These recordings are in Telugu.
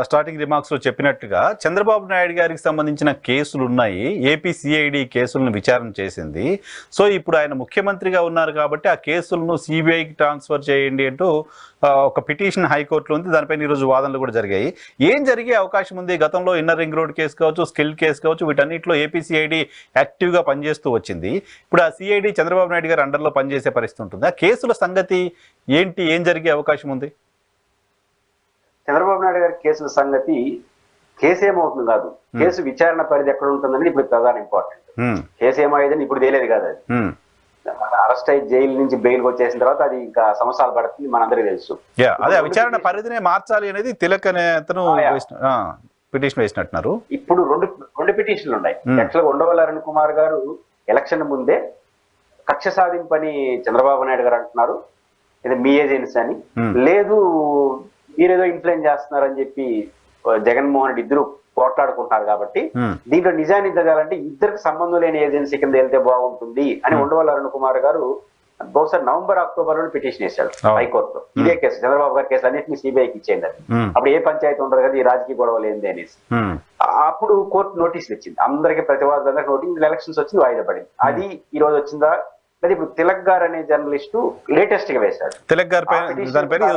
స్టార్టింగ్ రిమార్క్స్ లో చెప్పినట్టుగా చంద్రబాబు నాయుడు గారికి సంబంధించిన కేసులు ఉన్నాయి. ఏపీ సిఐడి కేసులను విచారణ చేసింది. సో ఇప్పుడు ఆయన ముఖ్యమంత్రిగా ఉన్నారు కాబట్టి ఆ కేసులను సిబిఐకి ట్రాన్స్ఫర్ చేయండి అంటూ ఒక పిటిషన్ హైకోర్టులో ఉంది. దానిపైన ఈరోజు వాదనలు కూడా జరిగాయి. ఏం జరిగే అవకాశం ఉంది? గతంలో ఇన్నర్ రింగ్ రోడ్ కేసు కావచ్చు, స్కిల్ కేసు కావచ్చు, వీటన్నిటిలో ఏపీ సిఐడి యాక్టివ్గా పనిచేస్తూ వచ్చింది. ఇప్పుడు ఆ సిఐడి చంద్రబాబు నాయుడు గారు అండర్లో పనిచేసే పరిస్థితి ఉంటుంది. ఆ కేసుల సంగతి ఏంటి? ఏం జరిగే అవకాశం ఉంది? చంద్రబాబు నాయుడు గారి కేసుల సంగతి కేసు ఏమవుతుంది కాదు, కేసు విచారణ పరిధి ఎక్కడ ఉంటుందని ఇప్పుడు ప్రధాన ఇంపార్టెంట్. కేసు ఏమైందని ఇప్పుడు తెలియదు కాదు. అది అరెస్ట్ అయ్యి జైలు నుంచి బెయిల్కి వచ్చేసిన తర్వాత అది ఇంకా సంవత్సరాలు పడుతుంది, మనందరికీ తెలుసు. అదే విచారణ పరిధినే మార్చాలి అనేది తిలక్ అనే అతను పిటిషన్ వేసినట్టున్నారు. ఇప్పుడు రెండు పిటిషన్లు ఉన్నాయి. యాక్చువల్గా ఉండవల్లి అరుణ్ కుమార్ గారు ఎలక్షన్ ముందే కక్ష సాధింపని చంద్రబాబు నాయుడు గారు అంటున్నారు, ఇది మీ ఏజెన్సీ అని. లేదు మీరేదో ఇన్ఫ్లుయెన్స్ చేస్తున్నారని చెప్పి జగన్మోహన్ రెడ్డి ఇద్దరు పోట్లాడుకుంటున్నారు. కాబట్టి దీంట్లో నిజాన్ని తగ్గాలంటే ఇద్దరికి సంబంధం లేని ఏజెన్సీ కింద వెళ్తే బాగుంటుంది అని ఉండవల్లి అరుణ్ కుమార్ గారు బహుశా నవంబర్ అక్టోబర్ లో పిటిషన్ వేశాడు హైకోర్టులో. ఇదే కేసు చంద్రబాబు గారి కేసు అన్నింటినీ సిబిఐకి ఇచ్చేయండి అని. అప్పుడు ఏ పంచాయతీ ఉండదు కదా, ఈ రాజకీయ గొడవలు ఏంది అనేసి. అప్పుడు కోర్టు నోటీసులు ఇచ్చింది అందరికి, ప్రతివాదులందరికీ నోటీస్. ఎలక్షన్స్ వచ్చింది, వాయిదా పడింది. అది ఈ రోజు వచ్చిందా? ఇప్పుడు తిలక్ గారు అనే జర్నలిస్టు లేటెస్ట్ గా వేశాడు. తిలక్ గారి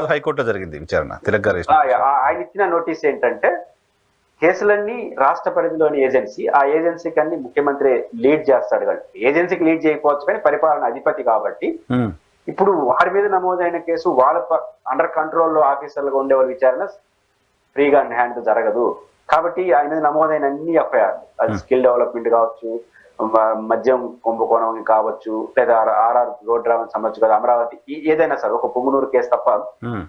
హైకోర్టులో జరిగింది విచారణ. తిలక్ గారు ఆయన ఇచ్చిన నోటీస్ ఏంటంటే, కేసులన్నీ రాష్ట్ర పరిధిలోని ఏజెన్సీ, ఆ ఏజెన్సీకి అన్ని ముఖ్యమంత్రి లీడ్ చేస్తాడు. కానీ ఏజెన్సీకి లీడ్ చేయకపోవచ్చు, కానీ పరిపాలన అధిపతి కాబట్టి ఇప్పుడు వారి మీద నమోదైన కేసు వాళ్ళ అండర్ కంట్రోల్లో ఆఫీసర్లుగా ఉండే వాళ్ళ విచారణ ఫ్రీగా హ్యాండ్ జరగదు. కాబట్టి ఆయన మీద నమోదైన అన్ని ఎఫ్ఐఆర్, అది స్కిల్ డెవలప్మెంట్ కావచ్చు, మద్యం కుంభకోణం కావచ్చు, లేదా ఆర్ఆర్ రోడ్ రావడం సంబంధించి కదా, అమరావతి, ఏదైనా సరే ఒక పొంగునూరు కేసు తప్ప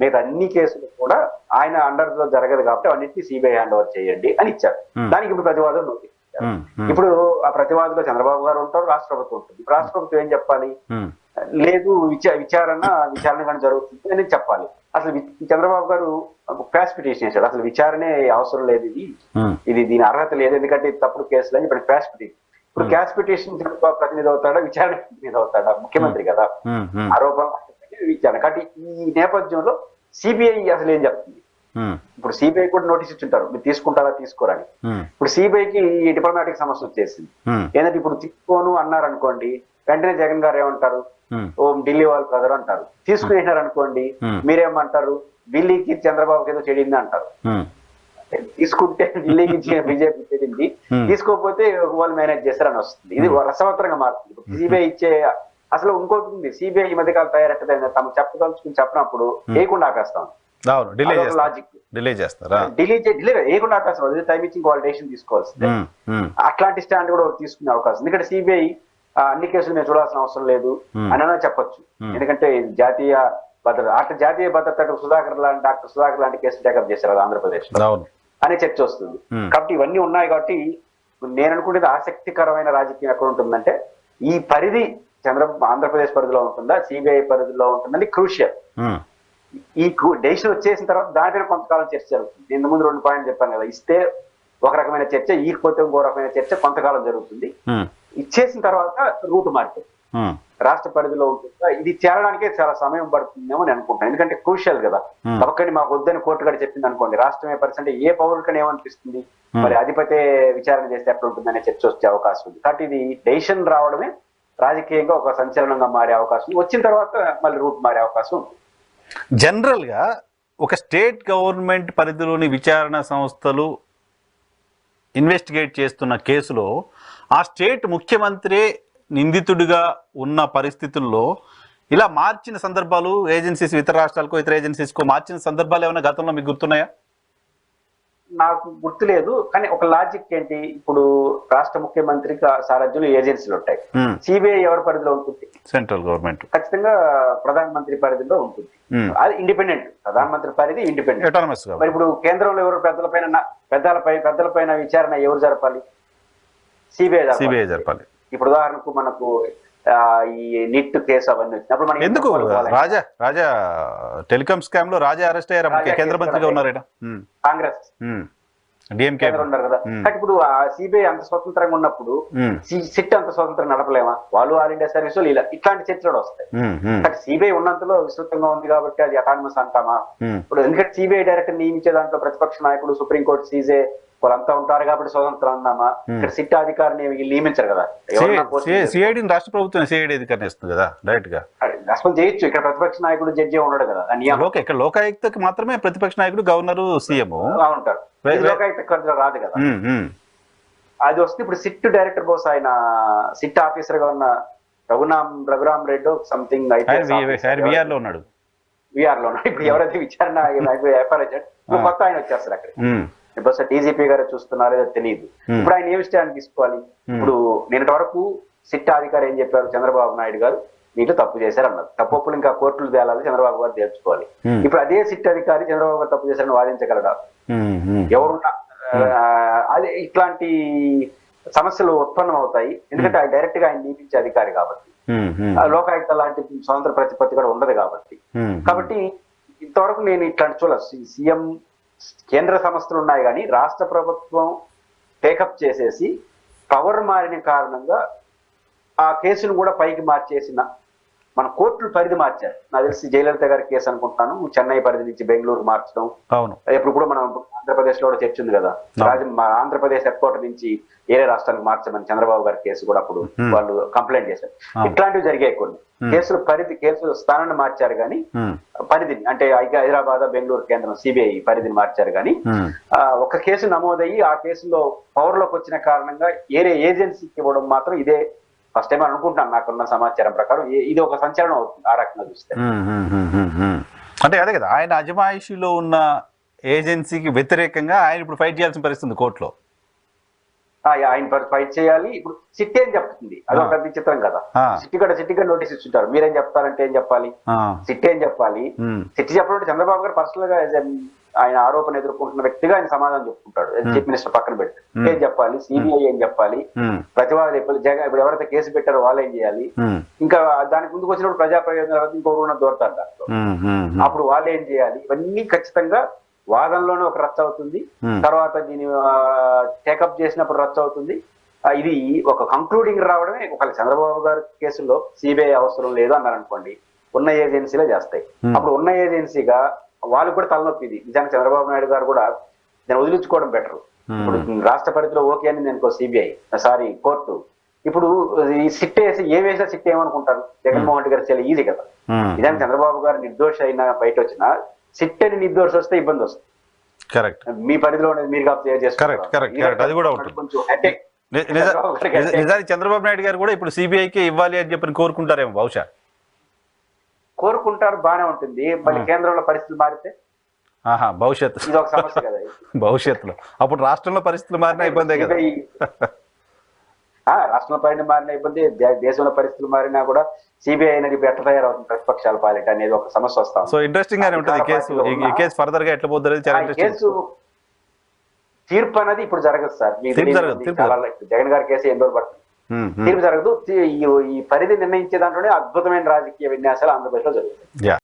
మిగతా అన్ని కేసులు కూడా ఆయన అండర్ లో జరగదు కాబట్టి అన్నింటినీ సిబిఐ హ్యాండ్ ఓవర్ చేయండి అని ఇచ్చారు. దానికి ఇప్పుడు ప్రతివాదులు నోటీస్ ఇచ్చారు. ఇప్పుడు ఆ ప్రతివాదులో చంద్రబాబు గారు ఉంటారు, రాష్ట్ర ప్రభుత్వం ఉంటుంది. రాష్ట్ర ప్రభుత్వం ఏం చెప్పాలి? లేదు విచారణ కానీ జరుగుతుంది అని చెప్పాలి. అసలు చంద్రబాబు గారు క్రాస్ పిటిషన్ చేశాడు, అసలు విచారణే అవసరం లేదు, ఇది దీని అర్హత లేదు, ఎందుకంటే తప్పుడు కేసులు అని ఇప్పుడు క్రాస్ పిటిషన్. ఇప్పుడు క్యాష్ పిటిషన్ ప్రతినిధి అవుతాడా, విచారణ ప్రతినిధి అవుతాడా? ముఖ్యమంత్రి కదా, ఆరోపణ విచారణ. కాబట్టి ఈ నేపథ్యంలో సిబిఐ అసలు ఏం చెప్తుంది? ఇప్పుడు సిబిఐ కూడా నోటీస్ ఇచ్చుంటారు, మీరు తీసుకుంటారా తీసుకోరని. ఇప్పుడు సిబిఐకి ఈ డిప్లొమాటిక్ సమస్య వచ్చేసింది. ఏంటంటే ఇప్పుడు తీసుకోను అన్నారు అనుకోండి, వెంటనే జగన్ గారు ఏమంటారు? ఢిల్లీ వాళ్ళు బ్రదర్ అంటారు. తీసుకునేసినారు అనుకోండి, మీరేమంటారు? ఢిల్లీకి చంద్రబాబుకి ఏదో చెడింది అంటారు. తీసుకుంటే ఢిల్లీకి బీజేపీ చెడింది, తీసుకోకపోతే వాళ్ళు మేనేజ్ చేస్తారని వస్తుంది. ఇది రసవత్తరంగా మారుతుంది. సిబిఐ ఇచ్చే అసలు ఇంకోటి ఉంది, సిబిఐ ఈ మధ్యకాలం తయారెట్టదైంది, తమ చెప్పదలుచుకుని చెప్పినప్పుడు వేయకుండా ఆపేస్తాం. లాజిక్ డిలే వేయకుండా ఆపేస్తాం. టైం ఇచ్చి వాళ్ళు డెసిషన్ తీసుకోవాల్సిందే. అట్లాంటి స్టాండ్ కూడా తీసుకునే అవకాశం. ఎందుకంటే సిబిఐ అన్ని కేసులు మేము చూడాల్సిన అవసరం లేదు అని చెప్పొచ్చు. ఎందుకంటే జాతీయ భద్రత, అట్లా జాతీయ భద్రత డాక్టర్ సుధాకర్ లాంటి కేసులు టేకప్ చేశారు ఆంధ్రప్రదేశ్ లో అనే చర్చ వస్తుంది. కాబట్టి ఇవన్నీ ఉన్నాయి. కాబట్టి నేను అనుకునేది ఆసక్తికరమైన రాజకీయం ఎక్కడ ఉంటుందంటే, ఈ పరిధి ఆంధ్రప్రదేశ్ పరిధిలో ఉంటుందా, సిబిఐ పరిధిలో ఉంటుందని క్రూషియల్. ఈ డెసిషన్ వచ్చేసిన తర్వాత దానిపైన కొంతకాలం చర్చ జరుగుతుంది. నేను ముందు 2 పాయింట్లు చెప్పాను కదా, ఇస్తే ఒక రకమైన చర్చ, ఈకపోతే ఇంకో రకమైన చర్చ కొంతకాలం జరుగుతుంది. ఇచ్చేసిన తర్వాత రూట్ మారుతుంది, రాష్ట్ర పరిధిలో ఉంటుందా, ఇది చేరడానికే చాలా సమయం పడుతుందేమో అని అనుకుంటాను. ఎందుకంటే క్రూషియల్ కదా. ఒక్కడి మాకు వద్దని కోర్టు కూడా చెప్పింది అనుకోండి, రాష్ట్రమే పరిస్థితి ఏ పౌరులకని ఏమనిపిస్తుంది, మరి అధిపతే విచారణ చేస్తే ఎట్లా ఉంటుందనే చర్చ వచ్చే అవకాశం ఉంది. కాబట్టి ఇది డెసిషన్ రావడమే రాజకీయంగా ఒక సంచలనంగా మారే అవకాశం, వచ్చిన తర్వాత మళ్ళీ రూట్ మారే అవకాశం ఉంది. జనరల్ గా ఒక స్టేట్ గవర్నమెంట్ పరిధిలోని విచారణ సంస్థలు ఇన్వెస్టిగేట్ చేస్తున్న కేసులో ఆ స్టేట్ ముఖ్యమంత్రి నిందితుడిగా ఉన్న పరిస్థితుల్లో ఇలా మార్చిన సందర్భాలు ఏజెన్సీస్, ఇతర రాష్ట్రాలకు ఇతర ఏజెన్సీస్కు మార్చిన సందర్భాలు ఏమైనా గతంలో మీకు గుర్తున్నాయా? నాకు గుర్తులేదు, కానీ ఒక లాజిక్ ఏంటి, ఇప్పుడు రాష్ట్ర ముఖ్యమంత్రి సారథ్యంలో ఏజెన్సీలు ఉంటాయి. సిబిఐ ఎవరి పరిధిలో ఉంటుంది? Central government. ఖచ్చితంగా ప్రధానమంత్రి పరిధిలో ఉంటుంది. అది ఇండిపెండెంట్, ప్రధానమంత్రి పరిధి ఇండిపెండెంట్, అటానమస్. మరి ఇప్పుడు కేంద్రంలో ఎవరు పెద్దలపైన విచారణ ఎవరు జరపాలి? సిబిఐ జరపాలి. ఇప్పుడు ఉదాహరణకు మనకు ఈ నిట్ కేసు అవన్నీ వచ్చినప్పుడు మనం ఎందుకు రాజా టెలికాం స్కామ్ లో రాజా అరెస్ట్ అయ్యారు, కేంద్ర మంత్రిగా ఉన్నారు. కాంగ్రెస్ డిఎంకే కేంద్రం ఉన్నారు కదా. కానీ ఇప్పుడు ఆ సిబిఐ అంత స్వతంత్రంగా ఉన్నప్పుడు సిట్ అంత స్వతంత్రం నడపలేమా? వాళ్ళు ఆల్ ఇండియా సర్వీస్ ఇలా ఇట్లాంటి చర్చలు వస్తాయి. కానీ సిబిఐ ఉన్నంతలో విస్తృతంగా ఉంది కాబట్టి అది అటానమస్ అంటామా? ఇప్పుడు ఎందుకంటే సిబిఐ డైరెక్టర్ నియమించే దాంట్లో ప్రతిపక్ష నాయకుడు, సుప్రీంకోర్టు సీజే వాళ్ళంతా ఉంటారు కాబట్టి స్వతంత్రం అన్నామా? ఇక్కడ సిట్ అధికారిని నియమించారు కదా. సిఐడిని రాష్ట్ర ప్రభుత్వం సిఐడి అధికారిని ఇస్తుంది కదా డైరెక్ట్ గా. రెస్పాన్స్ చేయొచ్చు. ఇక్కడ ప్రతిపక్ష నాయకుడు జడ్జి ఉన్నాడు కదా. ఇక్కడ లోకాయుక్తకి మాత్రమే ప్రతిపక్ష నాయకుడు, గవర్నర్, సీఎం ఉంటారు. లోకాయుక్త పరిధిలో రాదు కదా. అది వస్తే ఇప్పుడు సిట్ డైరెక్టర్ బోస్ ఆయన సిట్ ఆఫీసర్ గా ఉన్న రఘురామ్ రెడ్డి సంథింగ్ విఆర్ లో ఉన్నాడు. ఇప్పుడు ఎవరైతే విచారణ కొత్త ఆయన వచ్చేస్తారు అక్కడ. బహుశా డీజీపీ గారు చూస్తున్నారో తెలియదు. ఇప్పుడు ఆయన ఏమి స్టాండ్ తీసుకోవాలి? ఇప్పుడు నిన్నటి వరకు సిట్ అధికారి ఏం చెప్పారు? చంద్రబాబు నాయుడు గారు నీళ్ళు తప్పు చేశారు అన్నారు. తప్పులు ఇంకా కోర్టులు తేలాలి, చంద్రబాబు గారు తీర్చుకోవాలి. ఇప్పుడు అదే సిట్ అధికారి చంద్రబాబు గారు తప్పు చేశారని వాదించగలడా? ఎవరున్నా అదే ఇట్లాంటి సమస్యలు ఉత్పన్నం అవుతాయి. ఎందుకంటే ఆయన డైరెక్ట్ గా ఆయన నియమించే అధికారి కాబట్టి, లోకాయుక్త లాంటి స్వతంత్ర ప్రతిపత్తి కూడా ఉండదు కాబట్టి ఇంతవరకు నేను ఇట్లాంటి చూడాలి. సీఎం కేంద్ర సంస్థలు ఉన్నాయి కానీ రాష్ట్ర ప్రభుత్వం టేకప్ చేసేసి పవర్ మారిన కారణంగా ఆ కేసును కూడా పైకి మార్చేసిన మన కోర్టులు పరిధి మార్చారు. నాకు తెలిసి జయలలిత గారి కేసు అనుకుంటున్నాను, చెన్నై పరిధి నుంచి బెంగళూరు మార్చడం. అవును, ఇప్పుడు కూడా మనం ఆంధ్రప్రదేశ్ లో కూడా చర్చ ఉంది కదా. ఆంధ్రప్రదేశ్ హెడ్ క్వార్టర్ నుంచి ఏరే రాష్ట్రానికి మార్చమని చంద్రబాబు గారి కేసు కూడా అప్పుడు వాళ్ళు కంప్లైంట్ చేశారు. ఇట్లాంటివి జరిగాయి. కొన్ని కేసుల స్థానాన్ని మార్చారు కానీ పరిధిని, అంటే హైదరాబాద్, బెంగళూరు కేంద్రం సిబిఐ పరిధిని మార్చారు కానీ ఒక కేసు నమోదయ్యి ఆ కేసులో పవర్ లోకి వచ్చిన కారణంగా ఏరే ఏజెన్సీకి ఇవ్వడం మాత్రం ఇదే ఫస్ట్ టైం అనుకుంటున్నాను. నాకున్న సమాచారం ప్రకారం ఇది ఒక సంచలనం అవుతుంది ఆ రకంగా చూస్తే. అంటే అదే కదా, ఆయన అజమాయిషీలో ఉన్న ఏజెన్సీకి వ్యతిరేకంగా ఆయన ఇప్పుడు ఫైట్ చేయాల్సిన పరిస్థితి కోర్టులో. ఆయన ఫైట్ చేయాలి. ఇప్పుడు సిట్ ఏం చెప్తుంది? అదొక పెద్ద చిత్రం కదా. సిట్టిగడ నోటీస్ ఇచ్చుంటారు. మీరేం చెప్తారంటే ఏం చెప్పాలి? సిట్ ఏం చెప్పాలి? సిట్ చెప్పాలంటే చంద్రబాబు గారు పర్సనల్ గా ఆయన ఆరోపణ ఎదుర్కొంటున్న వ్యక్తిగా ఆయన సమాధానం చెప్పుకుంటాడు. చీఫ్ మినిస్టర్ పక్కన పెట్టి ఏం చెప్పాలి? సిబిఐ ఏం చెప్పాలి? ప్రతివాది జగన్ ఇప్పుడు ఎవరైతే కేసు పెట్టారో వాళ్ళు ఏం చేయాలి? ఇంకా దానికి ముందుకు వచ్చినప్పుడు ప్రజా ప్రయోజనాలు ఇంకొక దూరతారు దాంట్లో. అప్పుడు వాళ్ళు ఏం చేయాలి? ఇవన్నీ ఖచ్చితంగా వాదనలోనే ఒక రచ్చ అవుతుంది. తర్వాత దీన్ని టేకప్ చేసినప్పుడు రచ్చ అవుతుంది. ఇది ఒక కంక్లూడింగ్ రావడమే. ఒకవేళ చంద్రబాబు గారి కేసులో సిబిఐ అవసరం లేదు అన్నారనుకోండి, ఉన్న ఏజెన్సీలే చేస్తాయి. అప్పుడు ఉన్న ఏజెన్సీగా వాళ్ళకు కూడా తలనొప్పి. ఇది నిజానికి చంద్రబాబు నాయుడు గారు కూడా దాన్ని వదిలించుకోవడం బెటర్. ఇప్పుడు రాష్ట్ర పరిధిలో ఓకే అని నేను సిబిఐ కోర్టు ఇప్పుడు ఈ సిట్ వేసి ఏం వేసినా సిట్ ఏమనుకుంటారు? జగన్మోహన్ రెడ్డి గారు చాలా ఈజీ కదా. నిజానికి చంద్రబాబు గారు నిర్దోషి అయినా బయట వచ్చినా సిట్ అని నిర్దోషి వస్తే ఇబ్బంది వస్తుంది. కరెక్ట్. మీ పరిధిలో మీరు అది కూడా ఉంటుంది. నిజానికి చంద్రబాబు నాయుడు గారు కూడా ఇప్పుడు సిబిఐకి ఇవ్వాలి అని చెప్పి కోరుకుంటారేమో, బహుశా కోరుకుంటారు. బానే ఉంటుంది. మళ్ళీ కేంద్రంలో పరిస్థితులు మారితే భవిష్యత్తు ఇది ఒక సమస్య కదా. భవిష్యత్తులో అప్పుడు రాష్ట్రంలో పరిస్థితులు మారినా ఇబ్బందే కదా. రాష్ట్రంలో పైన మారిన ఇబ్బంది, దేశంలో పరిస్థితులు మారినా కూడా సిబిఐ అనేది ఎట్లా తయారవుతుంది ప్రతిపక్షాల పాలిట అనేది ఒక సమస్య వస్తాం. సో ఇంట్రెస్టింగ్ గానే ఉంటుంది ఈ కేసు ఫర్దర్ గా ఎట్లా పోతుంది. కేసు తీర్పు అనేది ఇప్పుడు జరగదు సార్. జగన్ గారి కేసు ఎన్ని రోజులు పడుతుంది, తీర్పు జరగదు. ఈ పరిధి నిర్ణయించే దాంట్లోనే అద్భుతమైన రాజకీయ విన్యాసాలు ఆంధ్రప్రదేశ్ లో జరుగుతాయి.